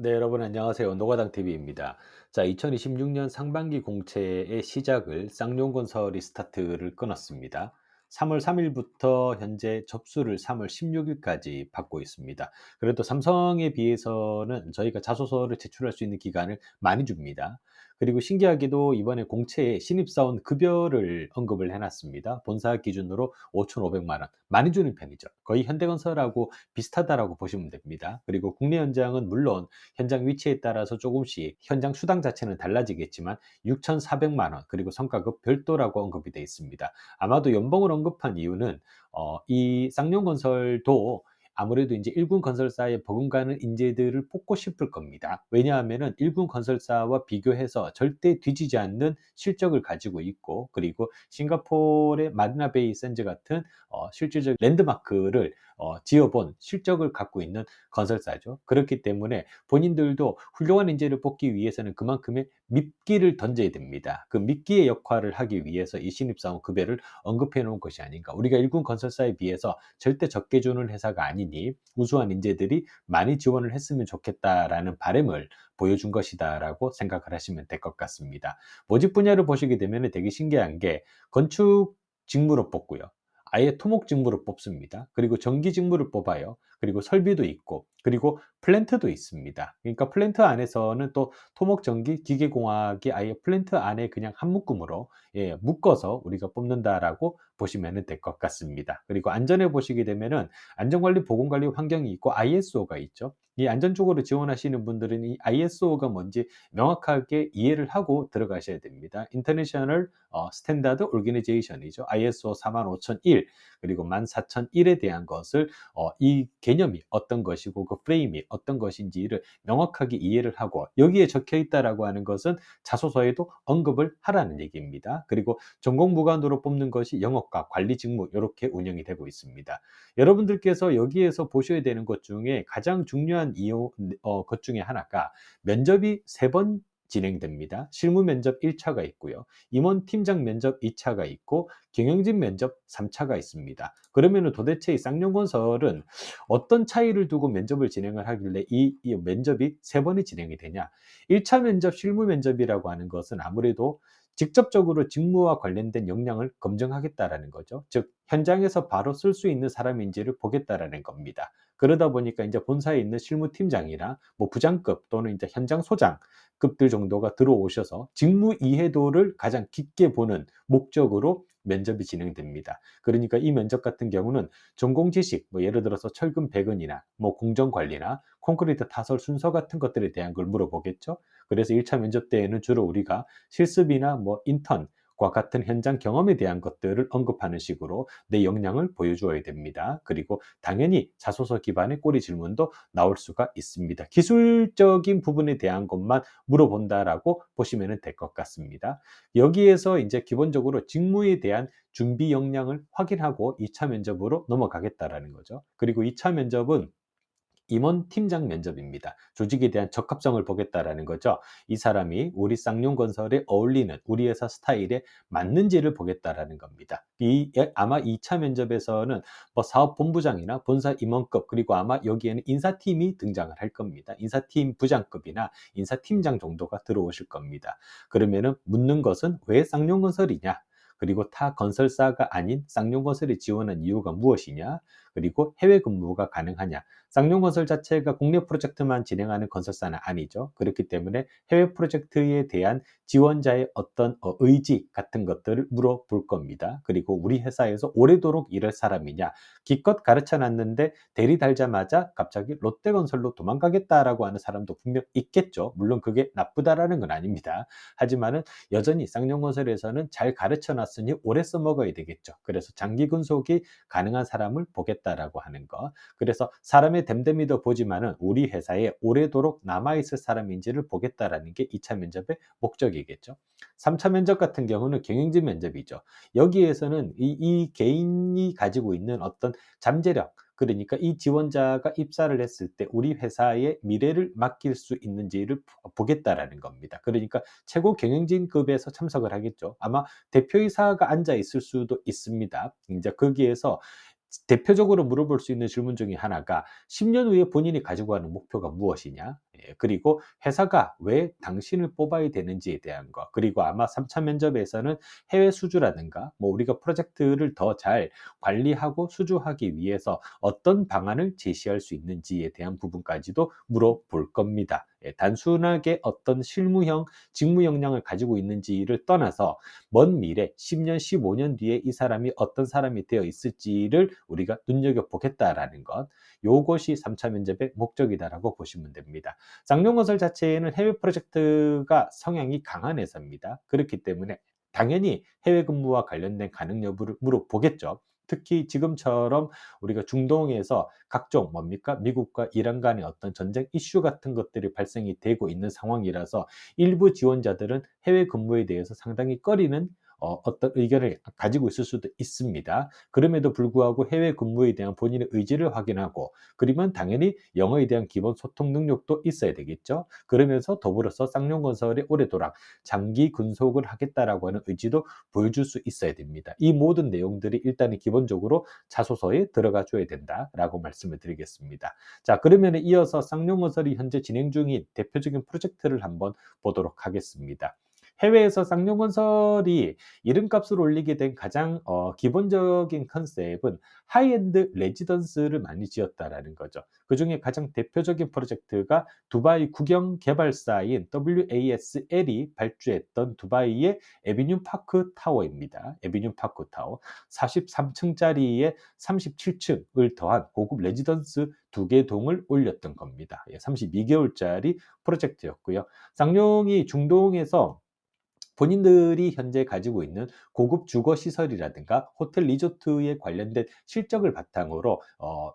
네, 여러분 안녕하세요. 노가당 TV입니다. 자, 2026년 상반기 공채의 시작을 쌍용건설이 스타트를 끊었습니다. 3월 3일부터 현재 접수를 3월 16일까지 받고 있습니다. 그래도 삼성에 비해서는 저희가 자소서를 제출할 수 있는 기간을 많이 줍니다. 그리고 신기하게도 이번에 공채에 신입사원 급여를 언급을 해놨습니다. 본사 기준으로 5,500만 원. 많이 주는 편이죠. 거의 현대건설하고 비슷하다라고 보시면 됩니다. 그리고 국내 현장은 물론 현장 위치에 따라서 조금씩 현장 수당 자체는 달라지겠지만 6,400만 원 그리고 성과급 별도라고 언급이 되어 있습니다. 아마도 연봉을 언급한 이유는 이 쌍용건설도 아무래도 이제 일군 건설사에 버금가는 인재들을 뽑고 싶을 겁니다. 왜냐하면은 일군 건설사와 비교해서 절대 뒤지지 않는 실적을 가지고 있고, 그리고 싱가포르의 마리나 베이 샌즈 같은 실질적 랜드마크를 지어본 실적을 갖고 있는 건설사죠. 그렇기 때문에 본인들도 훌륭한 인재를 뽑기 위해서는 그만큼의 미끼를 던져야 됩니다. 그 미끼의 역할을 하기 위해서 이 신입사원 급여를 언급해 놓은 것이 아닌가. 우리가 일군 건설사에 비해서 절대 적게 주는 회사가 아니니 우수한 인재들이 많이 지원을 했으면 좋겠다라는 바람을 보여준 것이다라고 생각을 하시면 될 것 같습니다. 모집 분야를 보시게 되면 되게 신기한 게 건축 직무로 뽑고요. 아예 토목 직무로 뽑습니다. 그리고 전기 직무를 뽑아요. 그리고 설비도 있고, 그리고 플랜트도 있습니다. 그러니까 플랜트 안에서는 또 토목, 전기, 기계공학이 아예 플랜트 안에 그냥 한 묶음으로 묶어서 우리가 뽑는다라고 보시면 될 것 같습니다. 그리고 안전에 보시게 되면은 안전관리, 보건관리 환경이 있고 ISO가 있죠. 이 안전 쪽으로 지원하시는 분들은 이 ISO가 뭔지 명확하게 이해를 하고 들어가셔야 됩니다. 인터내셔널 스탠다드 오르게니제이션이죠. ISO 45001 그리고 14001에 대한 것을 이 개념이 어떤 것이고 그 프레임이 어떤 것인지를 명확하게 이해를 하고 여기에 적혀 있다라고 하는 것은 자소서에도 언급을 하라는 얘기입니다. 그리고 전공 무관으로 뽑는 것이 영업과 관리 직무 이렇게 운영이 되고 있습니다. 여러분들께서 여기에서 보셔야 되는 것 중에 가장 중요한 것 중에 하나가 면접이 3번 진행됩니다. 실무 면접 1차가 있고요. 임원 팀장 면접 2차가 있고 경영진 면접 3차가 있습니다. 그러면 도대체 이 쌍용건설은 어떤 차이를 두고 면접을 진행을 하길래 이 면접이 3번이 진행이 되냐? 1차 면접, 실무 면접이라고 하는 것은 아무래도 직접적으로 직무와 관련된 역량을 검증하겠다라는 거죠. 즉, 현장에서 바로 쓸 수 있는 사람인지를 보겠다라는 겁니다. 그러다 보니까 이제 본사에 있는 실무팀장이나 뭐 부장급 또는 이제 현장 소장급들 정도가 들어오셔서 직무 이해도를 가장 깊게 보는 목적으로 면접이 진행됩니다. 그러니까 이 면접 같은 경우는 전공 지식, 뭐 예를 들어서 철근 배근이나 뭐 공정 관리나 콘크리트 타설 순서 같은 것들에 대한 걸 물어보겠죠. 그래서 1차 면접 때에는 주로 우리가 실습이나 뭐 인턴과 같은 현장 경험에 대한 것들을 언급하는 식으로 내 역량을 보여주어야 됩니다. 그리고 당연히 자소서 기반의 꼬리 질문도 나올 수가 있습니다. 기술적인 부분에 대한 것만 물어본다라고 보시면 될 것 같습니다. 여기에서 이제 기본적으로 직무에 대한 준비 역량을 확인하고 2차 면접으로 넘어가겠다라는 거죠. 그리고 2차 면접은 임원 팀장 면접입니다. 조직에 대한 적합성을 보겠다라는 거죠. 이 사람이 우리 쌍용건설에 어울리는 우리 회사 스타일에 맞는지를 보겠다라는 겁니다. 아마 2차 면접에서는 뭐 사업본부장이나 본사 임원급 그리고 아마 여기에는 인사팀이 등장을 할 겁니다. 인사팀 부장급이나 인사팀장 정도가 들어오실 겁니다. 그러면은 묻는 것은 왜 쌍용건설이냐? 그리고 타 건설사가 아닌 쌍용건설에 지원한 이유가 무엇이냐? 그리고 해외 근무가 가능하냐? 쌍용건설 자체가 국내 프로젝트만 진행하는 건설사는 아니죠. 그렇기 때문에 해외 프로젝트에 대한 지원자의 어떤 의지 같은 것들을 물어볼 겁니다. 그리고 우리 회사에서 오래도록 일할 사람이냐, 기껏 가르쳐 놨는데 대리 달자마자 갑자기 롯데건설로 도망가겠다라고 하는 사람도 분명 있겠죠. 물론 그게 나쁘다라는 건 아닙니다. 하지만은 여전히 쌍용건설에서는 잘 가르쳐 놨으니 오래 써먹어야 되겠죠. 그래서 장기 근속이 가능한 사람을 보겠다라고 하는 것. 그래서 사람의 됨됨이도 보지만은 우리 회사에 오래도록 남아있을 사람인지를 보겠다라는 게 2차 면접의 목적이겠죠. 3차 면접 같은 경우는 경영진 면접이죠. 여기에서는 이 개인이 가지고 있는 어떤 잠재력, 그러니까 이 지원자가 입사를 했을 때 우리 회사의 미래를 맡길 수 있는지를 보겠다라는 겁니다. 그러니까 최고 경영진급에서 참석을 하겠죠. 아마 대표이사가 앉아 있을 수도 있습니다. 이제 거기에서 대표적으로 물어볼 수 있는 질문 중에 하나가 10년 후에 본인이 가지고 가는 목표가 무엇이냐? 예, 그리고 회사가 왜 당신을 뽑아야 되는지에 대한 거. 그리고 아마 3차 면접에서는 해외 수주라든가 뭐 우리가 프로젝트를 더 잘 관리하고 수주하기 위해서 어떤 방안을 제시할 수 있는지에 대한 부분까지도 물어볼 겁니다. 예, 단순하게 어떤 실무형, 직무 역량을 가지고 있는지를 떠나서 먼 미래 10년, 15년 뒤에 이 사람이 어떤 사람이 되어 있을지를 우리가 눈여겨보겠다라는 것. 요것이 3차 면접의 목적이다라고 보시면 됩니다. 쌍용건설 자체에는 해외 프로젝트가 성향이 강한 회사입니다. 그렇기 때문에 당연히 해외 근무와 관련된 가능 여부를 물어보겠죠. 특히 지금처럼 우리가 중동에서 각종 뭡니까? 미국과 이란 간의 어떤 전쟁 이슈 같은 것들이 발생이 되고 있는 상황이라서 일부 지원자들은 해외 근무에 대해서 상당히 꺼리는 어떤 의견을 가지고 있을 수도 있습니다. 그럼에도 불구하고 해외 근무에 대한 본인의 의지를 확인하고 그러면 당연히 영어에 대한 기본 소통 능력도 있어야 되겠죠. 그러면서 더불어서 쌍용건설에 오래도록 장기 근속을 하겠다라고 하는 의지도 보여줄 수 있어야 됩니다. 이 모든 내용들이 일단은 기본적으로 자소서에 들어가 줘야 된다라고 말씀을 드리겠습니다. 자, 그러면 이어서 쌍용건설이 현재 진행 중인 대표적인 프로젝트를 한번 보도록 하겠습니다. 해외에서 쌍용건설이 이름값을 올리게 된 가장 기본적인 컨셉은 하이엔드 레지던스를 많이 지었다라는 거죠. 그중에 가장 대표적인 프로젝트가 두바이 국영 개발사인 WASL이 발주했던 두바이의 에비뉴 파크 타워입니다. 에비뉴 파크 타워 43층짜리에 37층을 더한 고급 레지던스 두 개 동을 올렸던 겁니다. 32개월짜리 프로젝트였고요. 쌍용이 중동에서 본인들이 현재 가지고 있는 고급 주거 시설이라든가 호텔 리조트에 관련된 실적을 바탕으로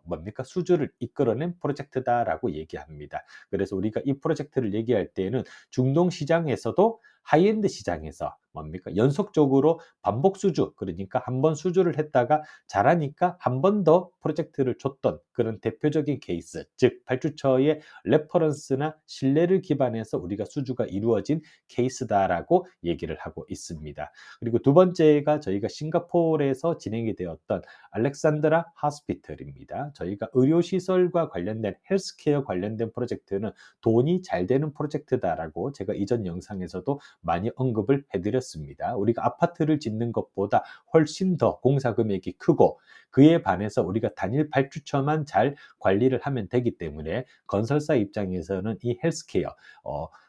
뭡니까 수주를 이끌어낸 프로젝트다라고 얘기합니다. 그래서 우리가 이 프로젝트를 얘기할 때에는 중동 시장에서도 하이엔드 시장에서 뭡니까 연속적으로 반복 수주 그러니까 한 번 수주를 했다가 잘하니까 한 번 더 프로젝트를 줬던 그런 대표적인 케이스 즉 발주처의 레퍼런스나 신뢰를 기반해서 우리가 수주가 이루어진 케이스다라고 얘기를 하고 있습니다. 그리고 두 번째가 저희가 싱가포르에서 진행이 되었던 알렉산드라 하스피털입니다. 저희가 의료시설과 관련된 헬스케어 관련된 프로젝트는 돈이 잘 되는 프로젝트다라고 제가 이전 영상에서도 많이 언급을 해드렸습니다. 우리가 아파트를 짓는 것보다 훨씬 더 공사 금액이 크고 그에 반해서 우리가 단일 발주처만 잘 관리를 하면 되기 때문에 건설사 입장에서는 이 헬스케어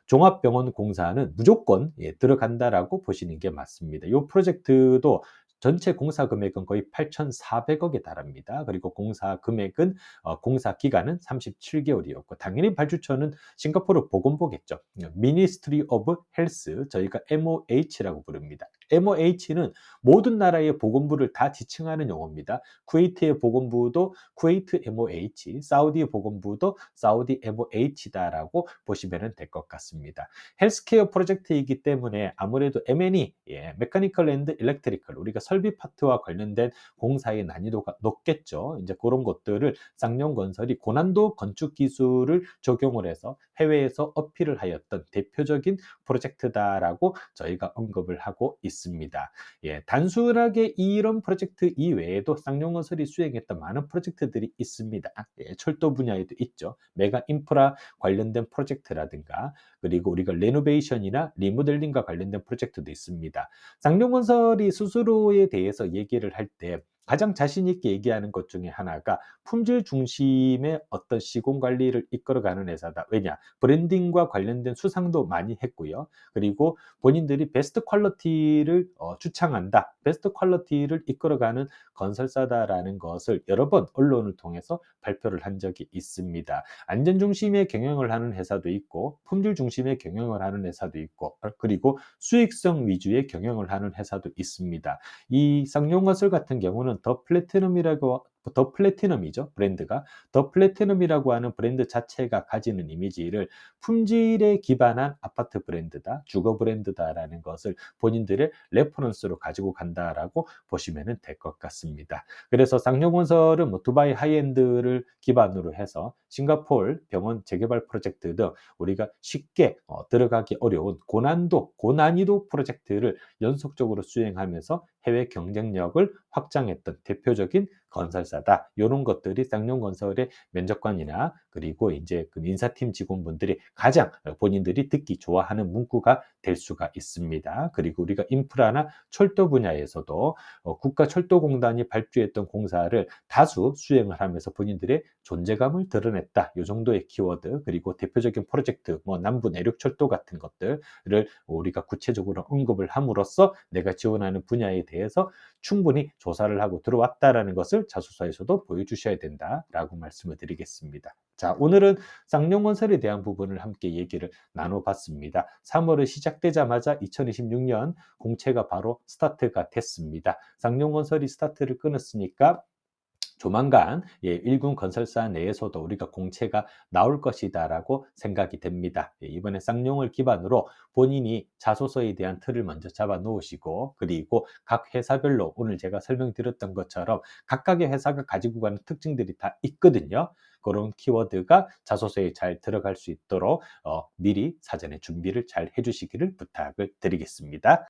종합병원 공사는 무조건 들어간다라고 보시는 게 맞습니다. 이 프로젝트도 전체 공사 금액은 거의 8,400억에 달합니다. 그리고 공사 금액은 공사 기간은 37개월이었고 당연히 발주처는 싱가포르 보건보겠죠. Ministry of Health 저희가 MOH라고 부릅니다. MOH는 모든 나라의 보건부를 다 지칭하는 용어입니다. 쿠웨이트의 보건부도 쿠웨이트 MOH, 사우디 보건부도 사우디 MOH다라고 보시면 될 것 같습니다. 헬스케어 프로젝트이기 때문에 아무래도 M&E, 메카니컬 앤드 일렉트리컬, 우리가 설비 파트와 관련된 공사의 난이도가 높겠죠. 이제 그런 것들을 쌍용건설이 고난도 건축 기술을 적용을 해서 해외에서 어필을 하였던 대표적인 프로젝트다라고 저희가 언급을 하고 있습니다. 단순하게 이런 프로젝트 이외에도 쌍용건설이 수행했던 많은 프로젝트들이 있습니다. 철도 분야에도 있죠. 메가 인프라 관련된 프로젝트라든가 그리고 우리가 레노베이션이나 리모델링과 관련된 프로젝트도 있습니다. 쌍용건설이 스스로에 대해서 얘기를 할 때 가장 자신 있게 얘기하는 것 중에 하나가 품질 중심의 어떤 시공 관리를 이끌어가는 회사다. 왜냐? 브랜딩과 관련된 수상도 많이 했고요. 그리고 본인들이 베스트 퀄리티를 주창한다. 베스트 퀄리티를 이끌어가는 건설사다라는 것을 여러 번 언론을 통해서 발표를 한 적이 있습니다. 안전 중심의 경영을 하는 회사도 있고 품질 중심의 경영을 하는 회사도 있고 그리고 수익성 위주의 경영을 하는 회사도 있습니다. 이 쌍용건설 같은 경우는 더 플래티넘이죠. 브랜드가 더 플래티넘이라고 하는 브랜드 자체가 가지는 이미지를 품질에 기반한 아파트 브랜드다, 주거 브랜드다라는 것을 본인들의 레퍼런스로 가지고 간다라고 보시면 될 것 같습니다. 그래서 쌍용건설은 두바이 하이엔드를 기반으로 해서 싱가포르 병원 재개발 프로젝트 등 우리가 쉽게 들어가기 어려운 고난이도 프로젝트를 연속적으로 수행하면서 해외 경쟁력을 확장했던 대표적인 건설사다. 요런 것들이 쌍용건설의 면접관이나 그리고 인제 그 인사팀 직원분들이 가장 본인들이 듣기 좋아하는 문구가 될 수가 있습니다. 그리고 우리가 인프라나 철도 분야에서도 국가철도공단이 발주했던 공사를 다수 수행을 하면서 본인들의 존재감을 드러냈다. 요 정도의 키워드 그리고 대표적인 프로젝트 뭐 남부 내륙철도 같은 것들을 우리가 구체적으로 언급을 함으로써 내가 지원하는 분야에 대해서 충분히 조사를 하고 들어왔다라는 것을 자소서에서도 보여주셔야 된다라고 말씀을 드리겠습니다. 자, 오늘은 쌍용건설에 대한 부분을 함께 얘기를 나눠봤습니다. 3월이 시작되자마자 2026년 공채가 바로 스타트가 됐습니다. 쌍용건설이 스타트를 끊었으니까 조만간 1군 건설사 내에서도 우리가 공채가 나올 것이다라고 생각이 됩니다. 이번에 쌍용을 기반으로 본인이 자소서에 대한 틀을 먼저 잡아 놓으시고 그리고 각 회사별로 오늘 제가 설명드렸던 것처럼 각각의 회사가 가지고 가는 특징들이 다 있거든요. 그런 키워드가 자소서에 잘 들어갈 수 있도록 미리 사전에 준비를 잘 해주시기를 부탁을 드리겠습니다.